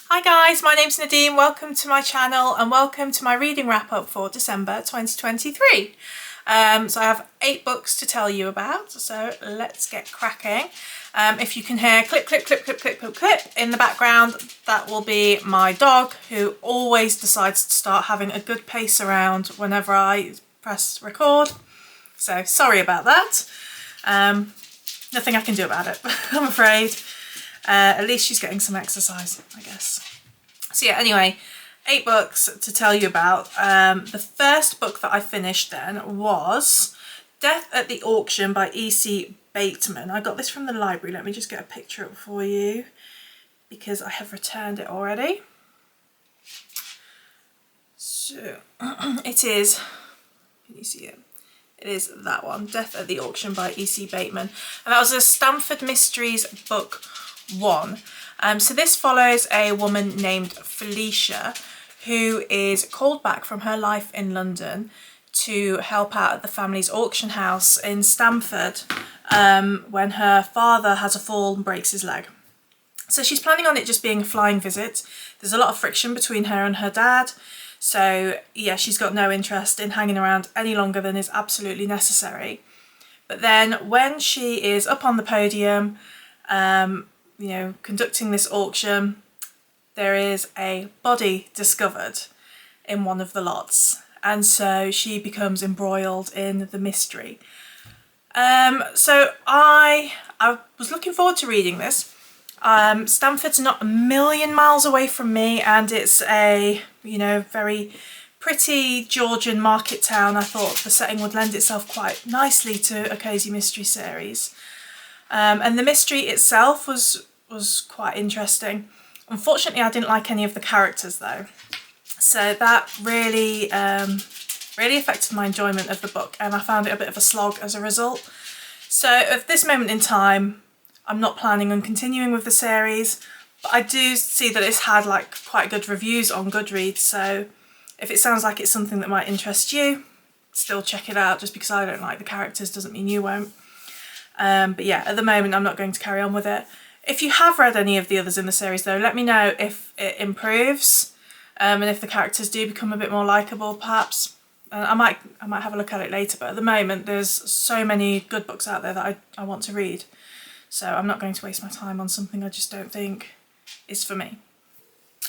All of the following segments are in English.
Hi guys, my name's Nadine, welcome to my channel and welcome to my reading wrap up for December 2023. So I have 8 books to tell you about, so let's get cracking. If you can hear clip, clip, clip, clip, clip, clip, clip in the background, that will be my dog who always decides to start having a good pace around whenever I press record. So sorry about that. Nothing I can do about it, I'm afraid. At least she's getting some exercise, I guess. So yeah, anyway, 8 books to tell you about. The first book that I finished then was Death at the Auction by E.C. Bateman. I got this from the library. Let me just get a picture up for you because I have returned it already. So it is, can you see it? It is that one, Death at the Auction by E.C. Bateman. And that was a Stamford Mysteries book 1. So this follows a woman named Felicia who is called back from her life in London to help out at the family's auction house in Stamford when her father has a fall and breaks his leg. So she's planning on it just being a flying visit. There's a lot of friction between her and her dad. So yeah, she's got no interest in hanging around any longer than is absolutely necessary. But then when she is up on the podium, you know, conducting this auction, there is a body discovered in one of the lots. And so she becomes embroiled in the mystery. So I was looking forward to reading this. Stamford's not a million miles away from me, and it's a, you know, very pretty Georgian market town. I thought the setting would lend itself quite nicely to a cosy mystery series. And the mystery itself was quite interesting. Unfortunately, I didn't like any of the characters though. So that really, really affected my enjoyment of the book, and I found it a bit of a slog as a result. So at this moment in time, I'm not planning on continuing with the series, but I do see that it's had like quite good reviews on Goodreads. So if it sounds like it's something that might interest you, still check it out. Just because I don't like the characters doesn't mean you won't. But yeah, at the moment I'm not going to carry on with it. If you have read any of the others in the series though, let me know if it improves and if the characters do become a bit more likeable perhaps. I might have a look at it later, but at the moment there's so many good books out there that I want to read. So I'm not going to waste my time on something I just don't think is for me.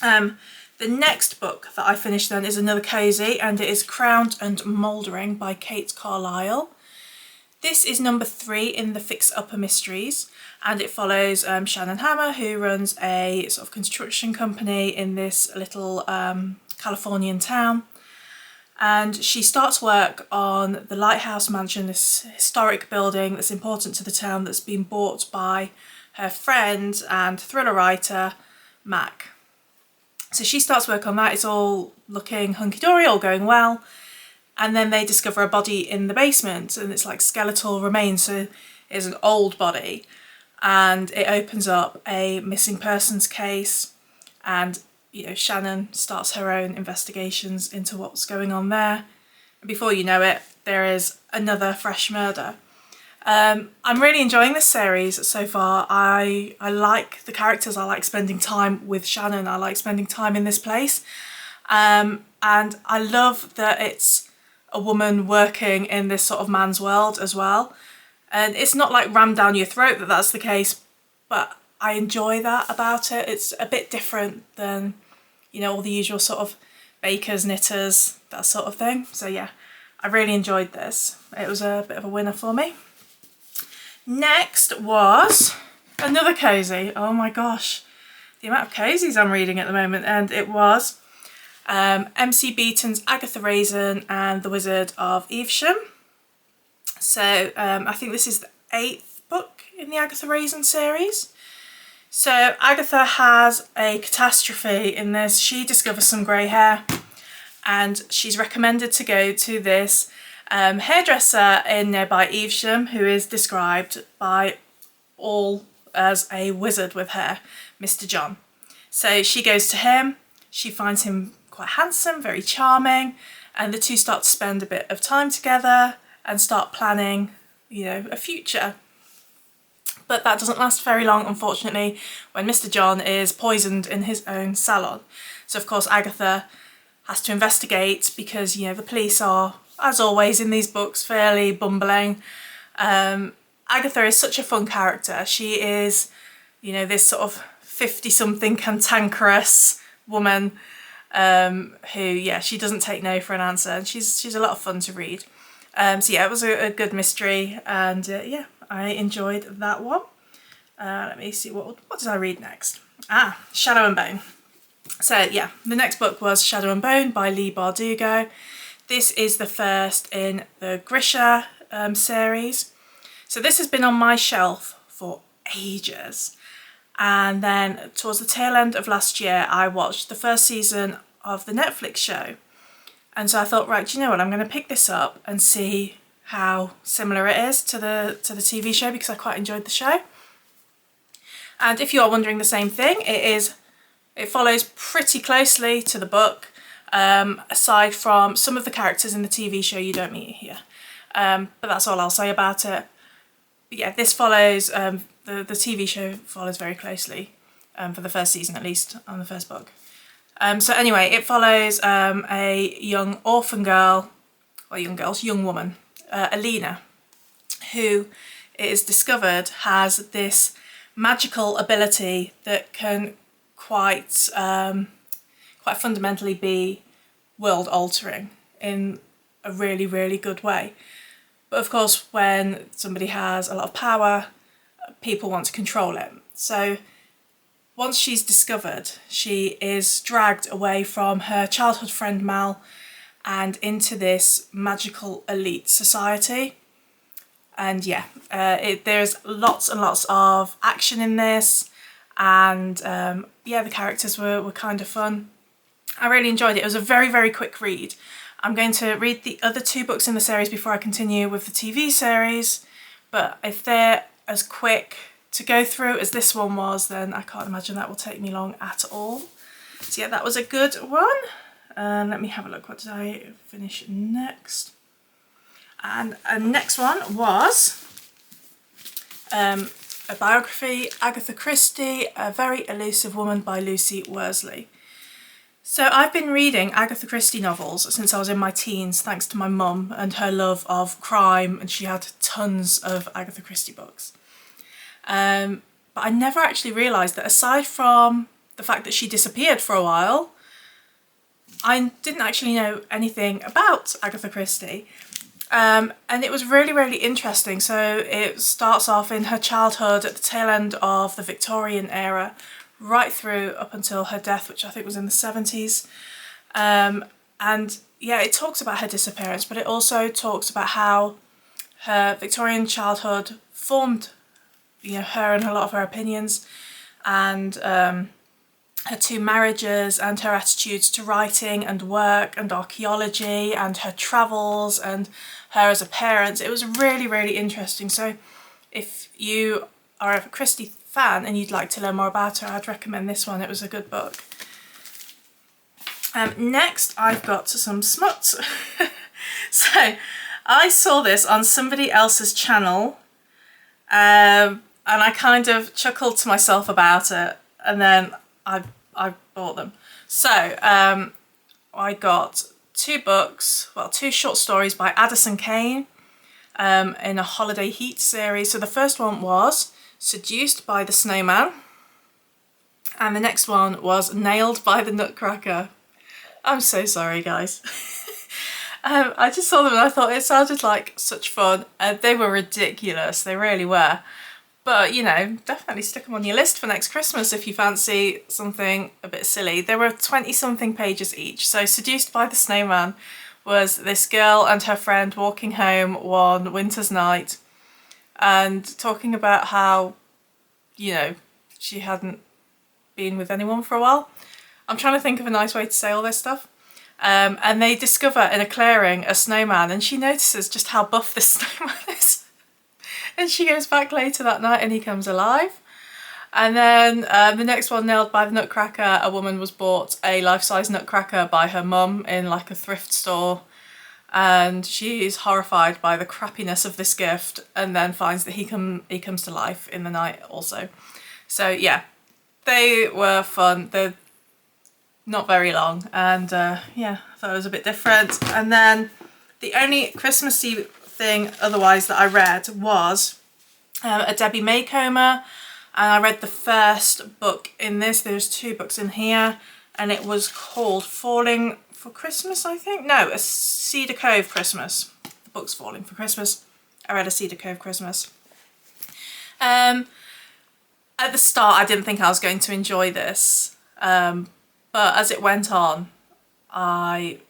The next book that I finished then is another cosy, and it is Crowned and Moldering by Kate Carlisle. This is number 3 in the Fix Upper Mysteries, and it follows Shannon Hammer, who runs a sort of construction company in this little Californian town. And she starts work on the Lighthouse Mansion, this historic building that's important to the town that's been bought by her friend and thriller writer, Mac. So she starts work on that, it's all looking hunky-dory, all going well. And then they discover a body in the basement, and it's like skeletal remains, so it's an old body. And it opens up a missing persons case, and you know, Shannon starts her own investigations into what's going on there. And before you know it, there is another fresh murder. I'm really enjoying this series so far. I like the characters, I like spending time with Shannon, I like spending time in this place. And I love that it's a woman working in this sort of man's world as well. And it's not like rammed down your throat that that's the case, but I enjoy that about it. It's a bit different than, you know, all the usual sort of bakers, knitters, that sort of thing. So yeah, I really enjoyed this. It was a bit of a winner for me. Next was another cosy. Oh my gosh, the amount of cozies I'm reading at the moment. And it was MC Beaton's Agatha, Raisin and the Wizard of Evesham. So I think this is the 8th book in the Agatha Raisin series. So Agatha has a catastrophe in this. She discovers some grey hair and she's recommended to go to this hairdresser in nearby Evesham, who is described by all as a wizard with hair, Mr. John. So she goes to him, she finds him quite handsome, very charming, and the two start to spend a bit of time together and start planning, you know, a future. But that doesn't last very long, unfortunately, when Mr. John is poisoned in his own salon. So of course Agatha has to investigate because, you know, the police are, as always in these books, fairly bumbling. Agatha is such a fun character. She is, you know, this sort of 50-something cantankerous woman who, yeah, she doesn't take no for an answer, and she's a lot of fun to read. So yeah, it was a good mystery, and yeah, I enjoyed that one. Let me see, what did I read next? Shadow and Bone. So yeah, the next book was Shadow and Bone by Leigh Bardugo. This is the first in the Grisha series. So this has been on my shelf for ages. And then towards the tail end of last year, I watched the first season of the Netflix show. And so I thought, right, do you know what? I'm going to pick this up and see how similar it is to the TV show, because I quite enjoyed the show. And if you are wondering the same thing, it follows pretty closely to the book, aside from some of the characters in the TV show you don't meet here. But that's all I'll say about it. But yeah, this follows, the TV show follows very closely, for the first season at least, on the first book. So anyway, it follows a young orphan girl, well, young woman, Alina, who it is discovered has this magical ability that can quite fundamentally be world altering in a really, really good way. But of course, when somebody has a lot of power, people want to control it. So once she's discovered, she is dragged away from her childhood friend Mal and into this magical elite society. And yeah, there's lots and lots of action in this, and yeah, the characters were kind of fun. I really enjoyed it. It was a very, very quick read. I'm going to read the other 2 books in the series before I continue with the TV series, but if they're as quick to go through as this one was, then I can't imagine that will take me long at all. So yeah, that was a good one. Let me have a look. What did I finish next? And next one was a biography, Agatha Christie, A Very Elusive Woman by Lucy Worsley. So I've been reading Agatha Christie novels since I was in my teens, thanks to my mum and her love of crime, and she had tons of Agatha Christie books. But I never actually realised that aside from the fact that she disappeared for a while, I didn't actually know anything about Agatha Christie. And it was really, really interesting. So it starts off in her childhood at the tail end of the Victorian era, right through up until her death, which I think was in the 70s. And yeah, it talks about her disappearance, but it also talks about how her Victorian childhood formed, you know, her and a lot of her opinions, and her 2 marriages, and her attitudes to writing and work and archaeology, and her travels, and her as a parent. It was really, really interesting. So if you are a Christie fan and you'd like to learn more about her, I'd recommend this one. It was a good book. Next, I've got some smut. So I saw this on somebody else's channel, and I kind of chuckled to myself about it, and then I bought them. So I got 2 books, well, 2 short stories by Addison Kane in a Holiday Heat series. So the first one was Seduced by the Snowman, and the next one was Nailed by the Nutcracker. I'm so sorry, guys. I just saw them and I thought it sounded like such fun. They were ridiculous, they really were. But, you know, definitely stick them on your list for next Christmas if you fancy something a bit silly. There were 20-something pages each. So Seduced by the Snowman was this girl and her friend walking home one winter's night and talking about how, you know, she hadn't been with anyone for a while. I'm trying to think of a nice way to say all this stuff. And they discover in a clearing a snowman, and she notices just how buff this snowman is. And she goes back later that night and he comes alive. And then the next one, Nailed by the Nutcracker, a woman was bought a life-size nutcracker by her mum in like a thrift store. and she's horrified by the crappiness of this gift, and then finds that he comes to life in the night also. So yeah, they were fun. They're not very long, and yeah, I thought it was a bit different. And then the only Christmassy thing otherwise that I read was a Debbie Macomber, and I read the first book in this. There's 2 books in here, and it was called Falling for Christmas, I think. No, a Cedar Cove Christmas. The book's Falling for Christmas. I read a Cedar Cove Christmas. At the start I didn't think I was going to enjoy this, but as it went on I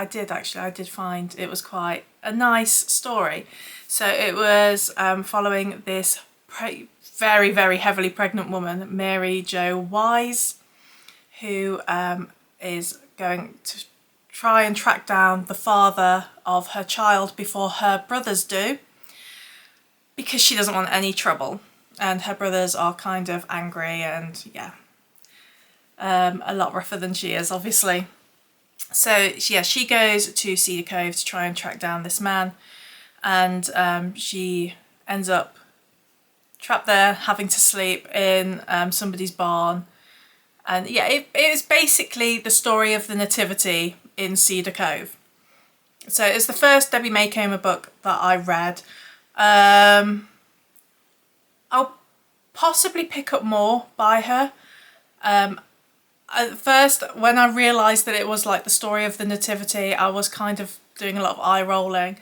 did find it was quite a nice story. So it was following this very, very heavily pregnant woman, Mary Jo Wise, who is going to try and track down the father of her child before her brothers do, because she doesn't want any trouble, and her brothers are kind of angry and yeah, a lot rougher than she is, obviously. So yeah, she goes to Cedar Cove to try and track down this man, and she ends up trapped there, having to sleep in somebody's barn. And yeah, it is basically the story of the Nativity in Cedar Cove. So it's the first Debbie Macomber book that I read. I'll possibly pick up more by her. At first, when I realised that it was like the story of the Nativity, I was kind of doing a lot of eye rolling.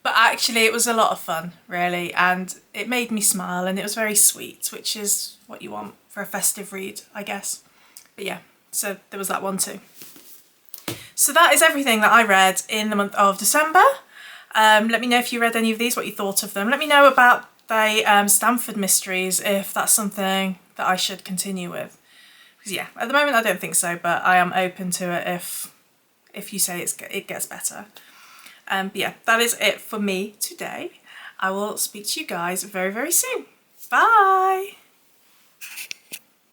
But actually it was a lot of fun, really, and it made me smile, and it was very sweet, which is what you want for a festive read, I guess. But yeah, so there was that one too. So that is everything that I read in the month of December. Let me know if you read any of these, what you thought of them. Let me know about the Stamford mysteries, if that's something that I should continue with. Because yeah, at the moment I don't think so, but I am open to it if you say it gets better. But yeah, that is it for me today. I will speak to you guys very, very soon. Bye!